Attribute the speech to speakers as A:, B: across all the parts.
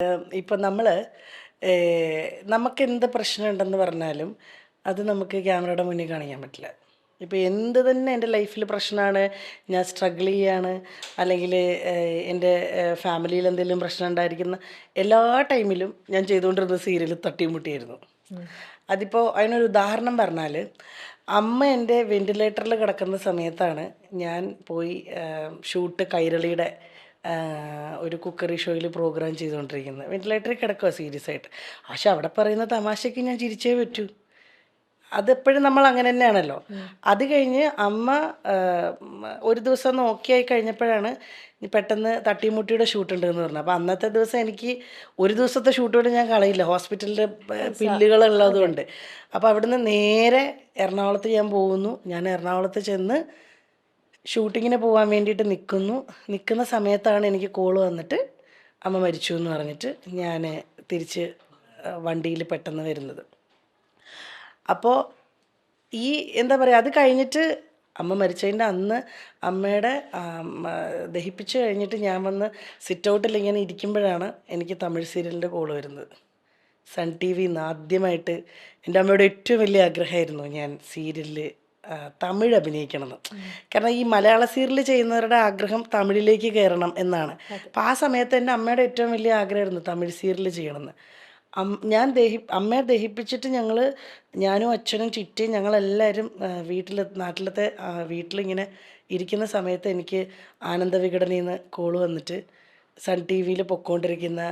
A: ഇപ്പം നമ്മൾ നമുക്ക് എന്ത് പ്രശ്നമുണ്ടെന്ന് പറഞ്ഞാലും അത് നമുക്ക് ക്യാമറയുടെ മുന്നിൽ കാണിക്കാൻ പറ്റില്ല. ഇപ്പോൾ എന്ത് തന്നെ എൻ്റെ ലൈഫിൽ പ്രശ്നമാണ്, ഞാൻ സ്ട്രഗിൾ ചെയ്യാണ്, അല്ലെങ്കിൽ എൻ്റെ ഫാമിലിയിൽ എന്തെങ്കിലും പ്രശ്നം ഉണ്ടായിരിക്കുന്ന എല്ലാ ടൈമിലും ഞാൻ ചെയ്തുകൊണ്ടിരുന്ന സീരിയൽ തട്ടിയും മുട്ടിയായിരുന്നു. അതിപ്പോൾ അതിനൊരു ഉദാഹരണം പറഞ്ഞാൽ, അമ്മ എൻ്റെ വെൻറ്റിലേറ്ററിൽ കിടക്കുന്ന സമയത്താണ് ഞാൻ പോയി ഷൂട്ട് കൈരളിയുടെ ഒരു കുക്കറി ഷോയിൽ പ്രോഗ്രാം ചെയ്തുകൊണ്ടിരിക്കുന്നത്. വെൻറ്റിലേറ്ററിൽ കിടക്കുക സീരിയസ് ആയിട്ട്. പക്ഷെ അവിടെ പറയുന്ന തമാശയ്ക്ക് ഞാൻ ചിരിച്ചേ പറ്റൂ. അതെപ്പോഴും നമ്മൾ അങ്ങനെ തന്നെയാണല്ലോ. അത് കഴിഞ്ഞ് അമ്മ ഒരു ദിവസം ഒന്ന് ഓക്കെ ആയി കഴിഞ്ഞപ്പോഴാണ് പെട്ടെന്ന് തട്ടിമുട്ടിയുടെ ഷൂട്ട് ഉണ്ടെന്ന് പറഞ്ഞു. അപ്പോൾ അന്നത്തെ ദിവസം എനിക്ക് ഒരു ദിവസത്തെ ഷൂട്ട് കൊണ്ട് ഞാൻ കളയില്ല, ഹോസ്പിറ്റലിൽ പില്ലുകളുള്ളതുകൊണ്ട്. അപ്പോൾ അവിടുന്ന് നേരെ എറണാകുളത്ത് ഞാൻ പോകുന്നു. ഞാൻ എറണാകുളത്ത് ചെന്ന് ഷൂട്ടിങ്ങിന് പോകാൻ വേണ്ടിയിട്ട് നിൽക്കുന്ന സമയത്താണ് എനിക്ക് കോള് വന്നിട്ട് അമ്മ മരിച്ചു എന്ന് പറഞ്ഞിട്ട് ഞാൻ തിരിച്ച് വണ്ടിയിൽ പെട്ടെന്ന് വരുന്നത്. അപ്പോൾ ഈ എന്താ പറയുക, അത് കഴിഞ്ഞിട്ട് അമ്മ മരിച്ചതിൻ്റെ അന്ന് അമ്മയുടെ ദഹിപ്പിച്ച് കഴിഞ്ഞിട്ട് ഞാൻ വന്ന് സിറ്റ് ഔട്ടിൽ ഇങ്ങനെ ഇരിക്കുമ്പോഴാണ് എനിക്ക് തമിഴ് സീരിയലിൻ്റെ കോള് വരുന്നത്. സൺ ടി വിന്ന് ആദ്യമായിട്ട്. എൻ്റെ അമ്മയുടെ ഏറ്റവും വലിയ ആഗ്രഹമായിരുന്നു ഞാൻ സീരിയലിൽ തമിഴ് അഭിനയിക്കണമെന്ന്. കാരണം ഈ മലയാള സീരിയൽ ചെയ്യുന്നവരുടെ ആഗ്രഹം തമിഴിലേക്ക് കയറണം എന്നാണ്. അപ്പോൾ ആ സമയത്ത് എൻ്റെ അമ്മയുടെ ഏറ്റവും വലിയ ആഗ്രഹമായിരുന്നു തമിഴ് സീരിയൽ ചെയ്യണമെന്ന്. അമ്മയെ ദഹിപ്പിച്ചിട്ട് ഞാനും അച്ഛനും ചിറ്റയും ഞങ്ങളെല്ലാവരും നാട്ടിലത്തെ വീട്ടിലിങ്ങനെ ഇരിക്കുന്ന സമയത്ത് എനിക്ക് ആനന്ദവികടനിൽ നിന്ന് കോള് വന്നിട്ട് സൺ ടി വിയിൽ പൊയ്ക്കൊണ്ടിരിക്കുന്ന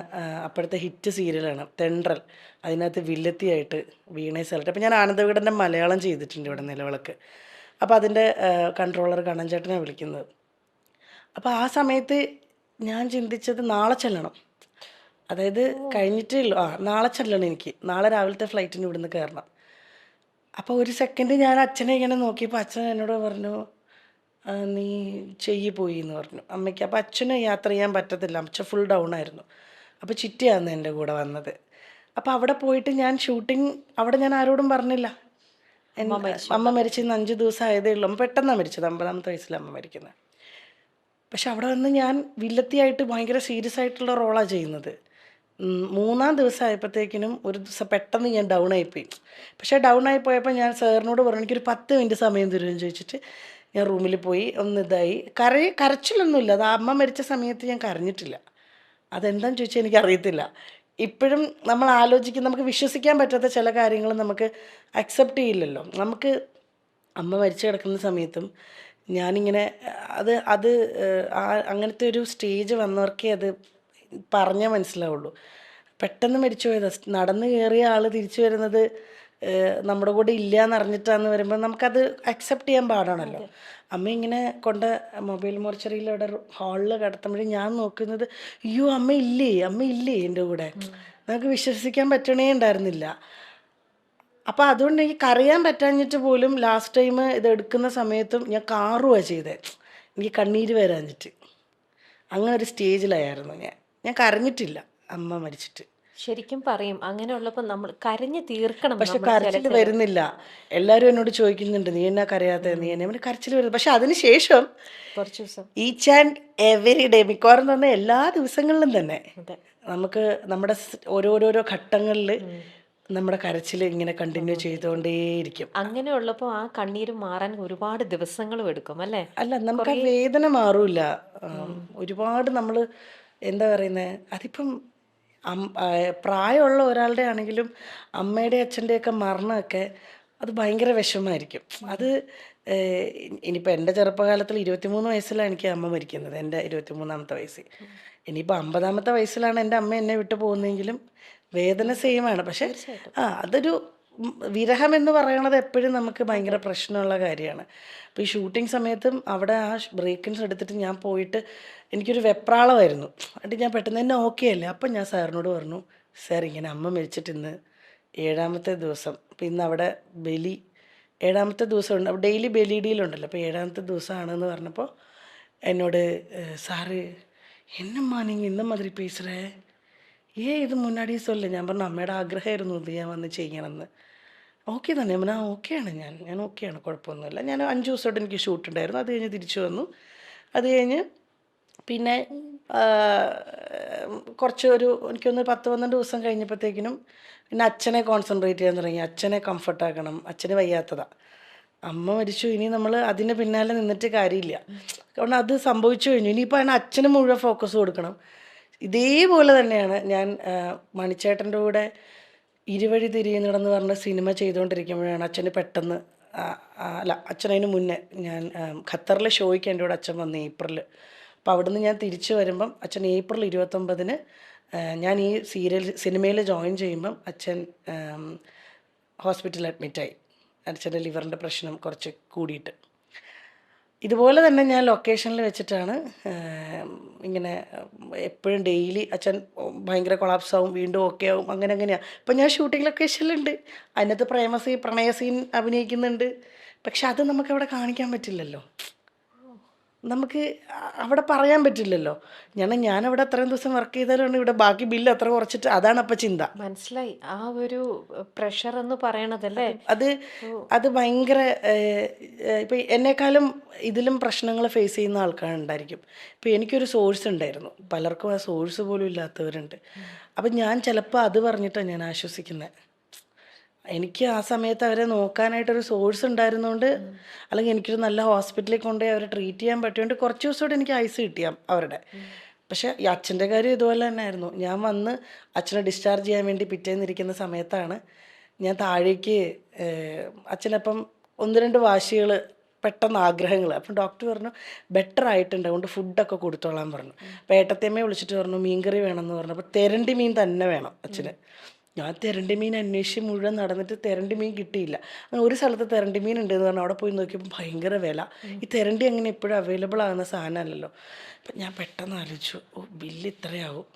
A: അപ്പോഴത്തെ ഹിറ്റ് സീരിയലാണ് തെണ്ടൽ. അതിനകത്ത് വില്ലത്തിയായിട്ട് വീണേ സ്ഥലത്ത്. അപ്പോൾ ഞാൻ ആനന്ദവികടൻ്റെ മലയാളം ചെയ്തിട്ടുണ്ട് ഇവിടെ നിലവിളക്ക്. അപ്പോൾ അതിൻ്റെ കൺട്രോളർ കണ്ണൻ ചേട്ടനെ വിളിക്കുന്നത്. അപ്പോൾ ആ സമയത്ത് ഞാൻ ചിന്തിച്ചത് നാളെ ചെല്ലണം, അതായത് കഴിഞ്ഞിട്ടേ ഉള്ളൂ, നാളെ ചെല്ലണം, എനിക്ക് നാളെ രാവിലത്തെ ഫ്ലൈറ്റിന് ഇവിടുന്ന് കയറണം. അപ്പോൾ ഒരു സെക്കൻഡ് ഞാൻ അച്ഛനെ ഇങ്ങനെ നോക്കിയപ്പോൾ അച്ഛൻ എന്നോട് പറഞ്ഞു, നീ പോയി എന്ന് പറഞ്ഞു അമ്മയ്ക്ക്. അപ്പോൾ അച്ഛന് യാത്ര ചെയ്യാൻ പറ്റത്തില്ല, അച്ഛൻ ഫുൾ ഡൗൺ ആയിരുന്നു. അപ്പോൾ ചിറ്റയാണ് എൻ്റെ കൂടെ വന്നത്. അപ്പോൾ അവിടെ പോയിട്ട് ഞാൻ ഷൂട്ടിങ് അവിടെ ഞാൻ ആരോടും പറഞ്ഞില്ല. അമ്മ മരിച്ചിന്ന് 5 ദിവസം ആയതേ ഉള്ളൂ. അമ്മ പെട്ടെന്നാണ് മരിച്ചത്, 50ാമത്തെ വയസ്സിലാണ് അമ്മ മരിക്കുന്നത്. പക്ഷെ അവിടെ വന്ന് ഞാൻ വില്ലത്തിയായിട്ട് ഭയങ്കര സീരിയസ് ആയിട്ടുള്ള റോളാണ് ചെയ്യുന്നത്. 3-ാം ദിവസം ആയപ്പോഴത്തേക്കിനും ഒരു ദിവസം പെട്ടെന്ന് ഞാൻ ഡൗൺ ആയിപ്പോയി. പക്ഷേ ഡൗൺ ആയി പോയപ്പോൾ ഞാൻ സാറിനോട് പറഞ്ഞു, എനിക്കൊരു 10 മിനിറ്റ് സമയം തരുമെന്ന് ചോദിച്ചിട്ട് ഞാൻ റൂമിൽ പോയി ഒന്ന് ഇതായി. കരച്ചിലൊന്നുമില്ല, അത് അമ്മ മരിച്ച സമയത്ത് ഞാൻ കരഞ്ഞിട്ടില്ല. അതെന്താണെന്ന് ചോദിച്ചാൽ എനിക്കറിയത്തില്ല. ഇപ്പോഴും നമ്മൾ നമുക്ക് വിശ്വസിക്കാൻ പറ്റാത്ത ചില കാര്യങ്ങൾ നമുക്ക് അക്സെപ്റ്റ് ചെയ്യില്ലല്ലോ. നമുക്ക് അമ്മ മരിച്ചു കിടക്കുന്ന സമയത്തും ഞാനിങ്ങനെ അത് അങ്ങനത്തെ ഒരു സ്റ്റേജ് വന്നവർക്കേ അത് പറഞ്ഞാൽ മനസ്സിലാവുള്ളൂ. പെട്ടെന്ന് മരിച്ചു പോയത്, നടന്നു കയറിയ ആൾ തിരിച്ചു വരുന്നത് നമ്മുടെ കൂടെ ഇല്ല എന്നറിഞ്ഞിട്ടാന്ന് വരുമ്പോൾ നമുക്കത് അക്സെപ്റ്റ് ചെയ്യാൻ പാടാണല്ലോ. അമ്മ ഇങ്ങനെ മൊബൈൽ മോർച്ചറിയിൽ അവിടെ ഹാളിൽ കിടത്തുമ്പോഴും ഞാൻ നോക്കുന്നത്, അയ്യോ അമ്മ ഇല്ലേ എൻ്റെ കൂടെ. നമുക്ക് വിശ്വസിക്കാൻ പറ്റണേ ഉണ്ടായിരുന്നില്ല. അപ്പോൾ അതുകൊണ്ട് എനിക്ക് കരയാൻ പറ്റാഞ്ഞിട്ട് പോലും ലാസ്റ്റ് ടൈം ഇത് എടുക്കുന്ന സമയത്തും ഞാൻ കാറുകയാണ് ചെയ്തത്, എനിക്ക് കണ്ണീര് വരാഞ്ഞിട്ട്. അങ്ങനെ ഒരു സ്റ്റേജിലായിരുന്നു ഞാൻ കരഞ്ഞിട്ടില്ല അമ്മ മരിച്ചിട്ട്.
B: ശരിക്കും പറയും അങ്ങനെയുള്ളപ്പോൾ നമ്മൾ കരഞ്ഞു തീർക്കണം.
A: പക്ഷെ കരച്ചിൽ വരുന്നില്ല. എല്ലാവരും എന്നോട് ചോദിക്കുന്നുണ്ട്, നീ എന്നാ കരയാത്ത, നീ എന്നെ കരച്ചിൽ വരുന്നത്. പക്ഷെ അതിന് ശേഷം
B: കുറച്ച് ദിവസം
A: ഈച്ച് ആൻഡ് എവറി ഡേ, മിക്കവാറും തന്നെ എല്ലാ ദിവസങ്ങളിലും തന്നെ നമുക്ക് നമ്മുടെ ഓരോരോ ഘട്ടങ്ങളിൽ നമ്മുടെ കരച്ചിൽ ഇങ്ങനെ കണ്ടിന്യൂ ചെയ്തുകൊണ്ടേയിരിക്കും.
B: അങ്ങനെയുള്ളപ്പോൾ ആ കണ്ണീര് മാറാൻ ഒരുപാട് ദിവസങ്ങളും എടുക്കും അല്ലേ?
A: അല്ല, നമുക്ക് ആ വേദന മാറൂല. ഒരുപാട് നമ്മൾ എന്താ പറയുന്നത്, അതിപ്പം പ്രായമുള്ള ഒരാളുടെ ആണെങ്കിലും അമ്മയുടെ അച്ഛൻ്റെയൊക്കെ മരണമൊക്കെ അത് ഭയങ്കര വിഷമമായിരിക്കും. അത് ഇനിയിപ്പോൾ എൻ്റെ ചെറുപ്പകാലത്തിൽ 23 വയസ്സിലാണ് എനിക്ക് അമ്മ മരിക്കുന്നത്, എൻ്റെ 23ാമത്തെ വയസ്സിൽ. ഇനിയിപ്പോൾ 50ാമത്തെ വയസ്സിലാണ് എൻ്റെ അമ്മ എന്നെ വിട്ടു പോകുന്നതെങ്കിലും വേദന സെയിമാണ്. പക്ഷേ അതൊരു വിരഹം എന്ന് പറയണത് എപ്പോഴും നമുക്ക് ഭയങ്കര പ്രശ്നമുള്ള കാര്യമാണ്. അപ്പോൾ ഈ ഷൂട്ടിംഗ് സമയത്തും അവിടെ ആ ബ്രേക്കിൻസ് എടുത്തിട്ട് ഞാൻ പോയിട്ട് എനിക്കൊരു വെപ്രാളമായിരുന്നു. എന്നിട്ട് ഞാൻ പെട്ടെന്ന് തന്നെ ഓക്കെ അല്ലേ. അപ്പം ഞാൻ സാറിനോട് പറഞ്ഞു, സാർ ഇങ്ങനെ അമ്മ മരിച്ചിട്ട് ഇന്ന് 7ാമത്തെ ദിവസം, അപ്പോൾ ഇന്ന് അവിടെ 7ാമത്തെ ദിവസമുണ്ട്, ഡെയിലി ബലിയിടിയിലുണ്ടല്ലോ, അപ്പോൾ 7ാമത്തെ ദിവസമാണെന്ന് പറഞ്ഞപ്പോൾ എന്നോട് സാറ് എന്നമ്മാ നിങ്ങൾ ഇന്ന മാതിരി പേசுகிறേ, ഇത് മുന്നാടിയേ சொல்ல. ഞാൻ പറഞ്ഞു അമ്മയുടെ ആഗ്രഹമായിരുന്നു ഇത് ഞാൻ വന്ന് ചെയ്യണമെന്ന്. ഓക്കെ തന്നെ ഞാൻ ഓക്കെയാണ്, ഞാൻ ഓക്കെയാണ്, കുഴപ്പമൊന്നുമില്ല. ഞാൻ 5 ദിവസമായിട്ട് എനിക്ക് ഷൂട്ട് ഉണ്ടായിരുന്നു. അത് കഴിഞ്ഞ് തിരിച്ചു വന്നു. അത് കഴിഞ്ഞ് പിന്നെ ആ, കുറച്ച് എനിക്കൊന്ന് 10-12 ദിവസം കഴിഞ്ഞപ്പോഴത്തേക്കിനും പിന്നെ അച്ഛനെ കോൺസെൻട്രേറ്റ് ചെയ്യാൻ തുടങ്ങി. അച്ഛനെ കംഫർട്ടാക്കണം, അച്ഛന് വയ്യാത്തതാ. അമ്മ മരിച്ചു, ഇനി നമ്മൾ അതിന് പിന്നാലെ നിന്നിട്ട് കാര്യമില്ല. കാരണം അത് സംഭവിച്ചു കഴിഞ്ഞു, ഇനിയിപ്പോൾ അതിന് അച്ഛന് മുഴുവൻ ഫോക്കസ് കൊടുക്കണം. ഇതേപോലെ തന്നെയാണ് ഞാൻ മണിച്ചേട്ടൻ്റെ കൂടെ ഇരുവഴി തിരിയുന്നിടന്ന് പറഞ്ഞ സിനിമ ചെയ്തുകൊണ്ടിരിക്കുമ്പോഴാണ് അച്ഛന് പെട്ടെന്ന് അല്ല, അച്ഛനതിന് മുന്നേ ഞാൻ ഖത്തറിലെ ഷോയ്ക്ക് എൻ്റെ കൂടെ അച്ഛൻ വന്നു ഏപ്രിൽ. അപ്പോൾ അവിടുന്ന് ഞാൻ തിരിച്ചു വരുമ്പം അച്ഛൻ ഏപ്രിൽ 29-ന് ഞാൻ ഈ സിനിമയിൽ ജോയിൻ ചെയ്യുമ്പം അച്ഛൻ ഹോസ്പിറ്റലിൽ അഡ്മിറ്റായി. അച്ഛൻ്റെ ലിവറിൻ്റെ പ്രശ്നം കുറച്ച് കൂടിയിട്ട്. ഇതുപോലെ തന്നെ ഞാൻ ലൊക്കേഷനിൽ വെച്ചിട്ടാണ് ഇങ്ങനെ എപ്പോഴും ഡെയിലി അച്ഛൻ ഭയങ്കര കൊളാപ്സ് ആവും, വീണ്ടും ഓക്കെ ആവും, അങ്ങനെയാണ്. ഇപ്പം ഞാൻ ഷൂട്ടിംഗ് ലൊക്കേഷനിലുണ്ട്, അതിനകത്ത് പ്രണയ സീൻ അഭിനയിക്കുന്നുണ്ട്. പക്ഷെ അത് നമുക്കവിടെ കാണിക്കാൻ പറ്റില്ലല്ലോ, നമുക്ക് അവിടെ പറയാൻ പറ്റില്ലല്ലോ. ഞാനവിടെ അത്രയും ദിവസം വർക്ക് ചെയ്താലാണ് ഇവിടെ ബാക്കി ബില്ല് അത്ര കുറച്ചിട്ട്, അതാണ് അപ്പം ചിന്ത.
B: മനസ്സിലായി. ആ ഒരു പ്രഷർ എന്ന് പറയണതല്ലേ.
A: അത് അത് ഭയങ്കര ഇപ്പം എന്നെക്കാളും ഇതിലും പ്രശ്നങ്ങൾ ഫേസ് ചെയ്യുന്ന ആൾക്കാരുണ്ടായിരിക്കും. ഇപ്പം എനിക്കൊരു സോഴ്സ് ഉണ്ടായിരുന്നു, പലർക്കും ആ സോഴ്സ് പോലും ഇല്ലാത്തവരുണ്ട്. അപ്പം ഞാൻ ചിലപ്പോൾ അത് പറഞ്ഞിട്ടാണ് ഞാൻ ആശ്വസിക്കുന്നത്. എനിക്ക് ആ സമയത്ത് അവരെ നോക്കാനായിട്ടൊരു സോഴ്സ് ഉണ്ടായിരുന്നുകൊണ്ട്, അല്ലെങ്കിൽ എനിക്കൊരു നല്ല ഹോസ്പിറ്റലിൽ കൊണ്ടുപോയി അവരെ ട്രീറ്റ് ചെയ്യാൻ പറ്റിയോണ്ട് കുറച്ച് ദിവസത്തോടെ എനിക്ക് ഐസ് കിട്ടിയാൽ അവരുടെ. പക്ഷേ ഈ അച്ഛൻ്റെ കാര്യം ഇതുപോലെ തന്നെ ആയിരുന്നു. ഞാൻ വന്ന് അച്ഛനെ ഡിസ്ചാർജ് ചെയ്യാൻ വേണ്ടി പിറ്റേന്നിരിക്കുന്ന സമയത്താണ് ഞാൻ താഴേക്ക് അച്ഛനപ്പം 1-2 വാശികൾ, പെട്ടെന്ന് ആഗ്രഹങ്ങൾ. അപ്പം ഡോക്ടർ പറഞ്ഞു ബെറ്റർ ആയിട്ടുണ്ട്, അതുകൊണ്ട് ഫുഡൊക്കെ കൊടുത്തോളാൻ പറഞ്ഞു. അപ്പോൾ ഏട്ടത്തേമ്മയെ വിളിച്ചിട്ട് പറഞ്ഞു മീൻകറി വേണമെന്ന് പറഞ്ഞു. അപ്പോൾ തെരണ്ടി മീൻ തന്നെ വേണം അച്ഛന്. ഞാൻ തെരണ്ടി മീൻ അന്വേഷിച്ച് മുഴുവൻ നടന്നിട്ട് തെരണ്ടി മീൻ കിട്ടിയില്ല. അങ്ങനെ ഒരു സ്ഥലത്ത് തെരണ്ടി മീൻ ഉണ്ട് എന്ന് പറഞ്ഞാൽ അവിടെ പോയി നോക്കിയപ്പോൾ ഭയങ്കര വില. ഈ തെരണ്ടി അങ്ങനെ എപ്പോഴും അവൈലബിൾ ആകുന്ന സാധനമല്ലല്ലോ. അപ്പം ഞാൻ പെട്ടെന്ന് ആലോചിച്ചു, ബില്ല് ഇത്രയാവും,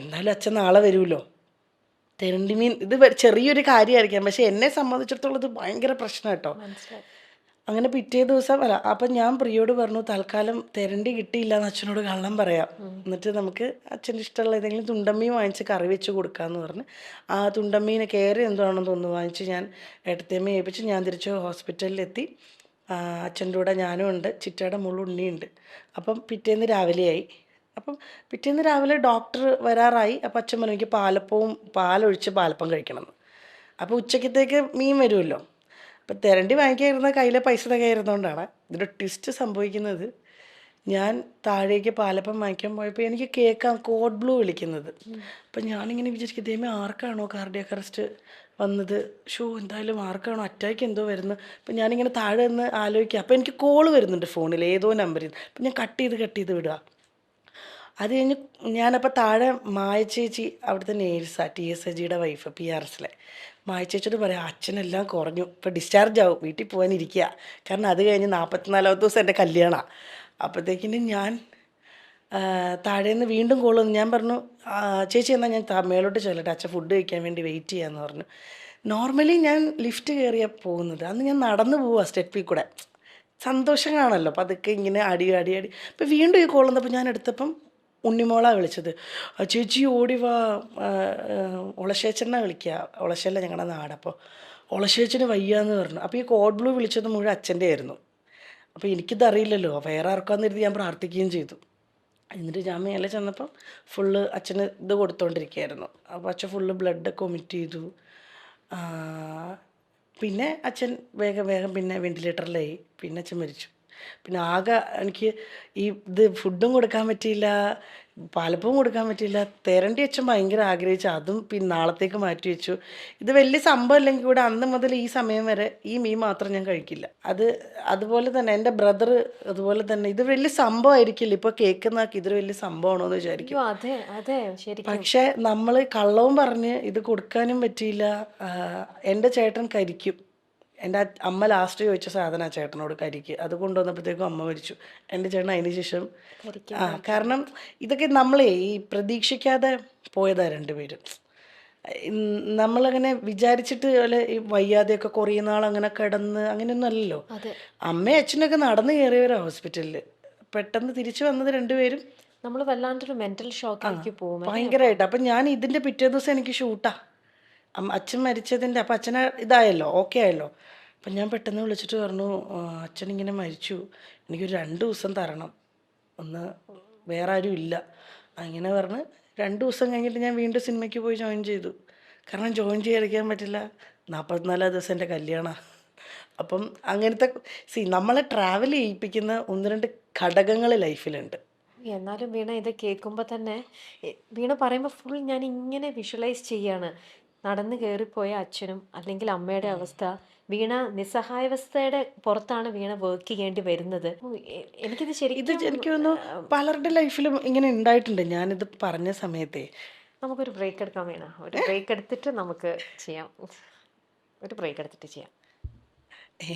A: എന്തായാലും അച്ഛൻ നാളെ വരുമല്ലോ. തെരണ്ടി മീൻ ഇത് ചെറിയൊരു കാര്യമായിരിക്കാം, പക്ഷെ എന്നെ സംബന്ധിച്ചിടത്തോളം ഇത് ഭയങ്കര പ്രശ്നം കേട്ടോ.
B: മനസ്സിലായി.
A: അങ്ങനെ പിറ്റേ ദിവസം അല്ല, അപ്പം ഞാൻ പ്രിയോട് പറഞ്ഞു തൽക്കാലം തെരണ്ടി കിട്ടിയില്ല എന്ന് അച്ഛനോട് കള്ളം പറയാം, എന്നിട്ട് നമുക്ക് അച്ഛൻ്റെ ഇഷ്ടമുള്ള ഏതെങ്കിലും തുണ്ടമ്മീൻ വാങ്ങിച്ച് കറി വെച്ച് കൊടുക്കാമെന്ന് പറഞ്ഞ് ആ തുണ്ടമ്മീനെ കയറി എന്താണെന്ന് തോന്നുന്നു വാങ്ങിച്ച് ഞാൻ ഏട്ടത്തേമ്മ ഏൽപ്പിച്ച് ഞാൻ തിരിച്ച് ഹോസ്പിറ്റലിലെത്തി. അച്ഛൻ്റെ കൂടെ ഞാനും ഉണ്ട്, ചിറ്റയുടെ മുള്ള ഉണ്ണിയുണ്ട്. അപ്പം പിറ്റേന്ന് രാവിലെയായി. അപ്പം പിറ്റേന്ന് രാവിലെ ഡോക്ടർ വരാറായി. അപ്പം അച്ഛൻ പറഞ്ഞു എനിക്ക് പാലൊഴിച്ച് പാലപ്പം കഴിക്കണമെന്ന്. അപ്പോൾ ഉച്ചക്കത്തേക്ക് മീൻ വരുമല്ലോ. അപ്പം തെരണ്ടി വാങ്ങിക്കാതിരുന്ന കയ്യിലെ പൈസ തികയായിരുന്നതുകൊണ്ടാണ്. ഇതിൻ്റെ ട്വിസ്റ്റ് സംഭവിക്കുന്നത്, ഞാൻ താഴേക്ക് പാലപ്പം വാങ്ങിക്കാൻ പോയപ്പോൾ എനിക്ക് കേൾക്കാം കോഡ് ബ്ലൂ വിളിക്കുന്നത്. അപ്പം ഞാനിങ്ങനെ വിചാരിക്കും ദൈവമേ ആർക്കാണോ കാർഡിയാക് അറസ്റ്റ് വന്നത്, എന്തായാലും ആർക്കാണോ അറ്റാക്ക് എന്തോ വരുന്നത്. അപ്പം ഞാനിങ്ങനെ താഴെ നിന്ന് ആലോചിക്കുക. അപ്പോൾ എനിക്ക് കോള് വരുന്നുണ്ട് ഫോണിൽ ഏതോ നമ്പറിൽ നിന്ന്. അപ്പം ഞാൻ കട്ട് ചെയ്ത് വിടുക. അത് കഴിഞ്ഞ് ഞാനപ്പോൾ താഴെ മായ ചേച്ചി, അവിടുത്തെ നേഴ്സാണ്, TSAGയുടെ വൈഫ്, PRSലെ മായ ചേച്ചിയോട് പറയാം അച്ഛനെല്ലാം കുറഞ്ഞു, ഇപ്പോൾ ഡിസ്ചാർജ് ആവും, വീട്ടിൽ പോകാനിരിക്കുക. കാരണം അത് കഴിഞ്ഞ് 44-ാമത്തെ ദിവസം എൻ്റെ കല്യാണമാണ്. അപ്പോഴത്തേക്കിനും ഞാൻ താഴേന്ന് വീണ്ടും കോൾ വന്നു. ഞാൻ പറഞ്ഞു ചേച്ചി എന്നാൽ ഞാൻ മേലോട്ട് ചെല്ലട്ടെ, അച്ഛൻ ഫുഡ് കഴിക്കാൻ വേണ്ടി വെയിറ്റ് ചെയ്യാമെന്ന് പറഞ്ഞു. നോർമലി ഞാൻ ലിഫ്റ്റ് കയറിയാണ് പോകുന്നത്, അന്ന് ഞാൻ നടന്നു പോവുക സ്റ്റെപ്പിൽ കൂടെ. സന്തോഷം കാണല്ലോ, അപ്പോൾ അതൊക്കെ ഇങ്ങനെ അടി. അപ്പോൾ വീണ്ടും ഈ കോൾ വന്നപ്പോൾ ഞാൻ എടുത്തപ്പം ഉണ്ണിമോളാണ് വിളിച്ചത്. ചേച്ചി ഓടി വാ, ഉളശേച്ചനാണ് വിളിക്കുക, ഉളശല്ല ഞങ്ങളുടെ നാട്. അപ്പോൾ ഉളശേച്ചന് വയ്യാന്ന് പറഞ്ഞു. അപ്പോൾ ഈ കോഡ് ബ്ലൂ വിളിച്ചത് മുഴുവൻ അച്ഛൻ്റെ ആയിരുന്നു. അപ്പോൾ എനിക്കിതറിയില്ലല്ലോ, വേറെ ആർക്കാന്ന് കരുതി ഞാൻ പ്രാർത്ഥിക്കുകയും ചെയ്തു. എന്നിട്ട് ഞാൻ മേലെ ചെന്നപ്പം ഫുള്ള് അച്ഛന് ഇത് കൊടുത്തോണ്ടിരിക്കുകയായിരുന്നു. അപ്പോൾ അച്ഛൻ ഫുള്ള് ബ്ലഡൊക്കെ വൊമിറ്റ് ചെയ്തു. പിന്നെ അച്ഛൻ വേഗം പിന്നെ വെൻറ്റിലേറ്ററിലായി. പിന്നെ അച്ഛൻ മരിച്ചു. പിന്നെ ആകെ എനിക്ക് ഫുഡും കൊടുക്കാൻ പറ്റിയില്ല, പാലപ്പവും കൊടുക്കാൻ പറ്റിയില്ല. തെരണ്ടി അച്ഛൻ ഭയങ്കര ആഗ്രഹിച്ചു, അതും പിന്നെ നാളത്തേക്ക് മാറ്റി വെച്ചു. ഇത് വലിയ സംഭവം അല്ലെങ്കിൽ കൂടെ അന്ന് മുതൽ ഈ സമയം വരെ ഈ മീൻ മാത്രം ഞാൻ കഴിക്കില്ല. അതുപോലെ തന്നെ എൻ്റെ ബ്രദർ അതുപോലെ തന്നെ. ഇത് വലിയ സംഭവമായിരിക്കില്ല ഇപ്പോൾ കേൾക്കുന്നതൊക്കെ, ഇതൊരു വലിയ സംഭവമാണോ എന്ന് വിചാരിക്കും.
B: അതെ അതെ ശരിക്കും.
A: പക്ഷെ നമ്മൾ കള്ളവും പറഞ്ഞ് ഇത് കൊടുക്കാനും പറ്റിയില്ല. എൻ്റെ ചേട്ടൻ കരിക്കും. എൻ്റെ അമ്മ ലാസ്റ്റ് ചോദിച്ച സാധനം ചേട്ടനോട് കരിക്ക്, അത് കൊണ്ടുവന്നപ്പോഴത്തേക്കും അമ്മ മരിച്ചു. എൻ്റെ ചേട്ടൻ അതിന് ശേഷം കാരണം ഇതൊക്കെ നമ്മളെ ഈ പ്രതീക്ഷിക്കാതെ പോയതാ രണ്ടുപേരും. നമ്മളങ്ങനെ വിചാരിച്ചിട്ട് അല്ലെ ഈ വയ്യാതെയൊക്കെ കുറേ നാൾ അങ്ങനെ കിടന്ന് അങ്ങനെയൊന്നും അല്ലല്ലോ. അമ്മയും അച്ഛനൊക്കെ നടന്നു കയറിയവരാ ഹോസ്പിറ്റലിൽ. പെട്ടെന്ന് തിരിച്ചു വന്നത് രണ്ടുപേരും
B: നമ്മൾ വല്ലാണ്ടൊരു മെന്റൽ ഷോക്കിലേക്ക് പോകും
A: ഭയങ്കരമായിട്ട്. അപ്പം ഞാൻ ഇതിൻ്റെ പിറ്റേ ദിവസം എനിക്ക് ഷൂട്ടാ, അച്ഛൻ മരിച്ചതിൻ്റെ. അപ്പം അച്ഛനെ ഇതായല്ലോ, ഓക്കെ ആയല്ലോ. അപ്പം ഞാൻ പെട്ടെന്ന് വിളിച്ചിട്ട് പറഞ്ഞു അച്ഛനിങ്ങനെ മരിച്ചു, എനിക്കൊരു 2 ദിവസം തരണം. ഒന്ന് വേറെ ആരും ഇല്ല. അങ്ങനെ പറഞ്ഞ് 2 ദിവസം കഴിഞ്ഞിട്ട് ഞാൻ വീണ്ടും സിനിമയ്ക്ക് പോയി ജോയിൻ ചെയ്തു. കാരണം ജോയിൻ ചെയ്യാതിരിക്കാൻ പറ്റില്ല. 44 ദിവസം എൻ്റെ കല്യാണമാണ്. അപ്പം അങ്ങനത്തെ നമ്മളെ ട്രാവൽ ചെയ്യിപ്പിക്കുന്ന 1-2 ഘടകങ്ങൾ ലൈഫിലുണ്ട്.
B: എന്നാലും വീണ ഇത് കേൾക്കുമ്പോൾ തന്നെ വീണ പറയുമ്പോൾ ഫുൾ ഞാൻ ഇങ്ങനെ വിഷ്വലൈസ് ചെയ്യാണ്. നടന്നു കയറിപ്പോയ അച്ഛനും അല്ലെങ്കിൽ അമ്മയുടെ അവസ്ഥ. വീണ നിസ്സഹായാവസ്ഥയുടെ പുറത്താണ് വീണ വർക്ക് ചെയ്യേണ്ടി വരുന്നത്. എനിക്കിത്
A: ഇത്
B: ശരിക്കും
A: എനിക്ക് തോന്നുന്നു പലരുടെ ലൈഫിലും ഇങ്ങനെ ഉണ്ടായിട്ടുണ്ട്. ഞാനിത് പറഞ്ഞ സമയത്തെ
B: നമുക്കൊരു ബ്രേക്ക് എടുക്കാം വീണ. ഒരു ബ്രേക്ക് എടുത്തിട്ട് നമുക്ക് ചെയ്യാം. ഒരു ബ്രേക്ക് എടുത്തിട്ട് ചെയ്യാം.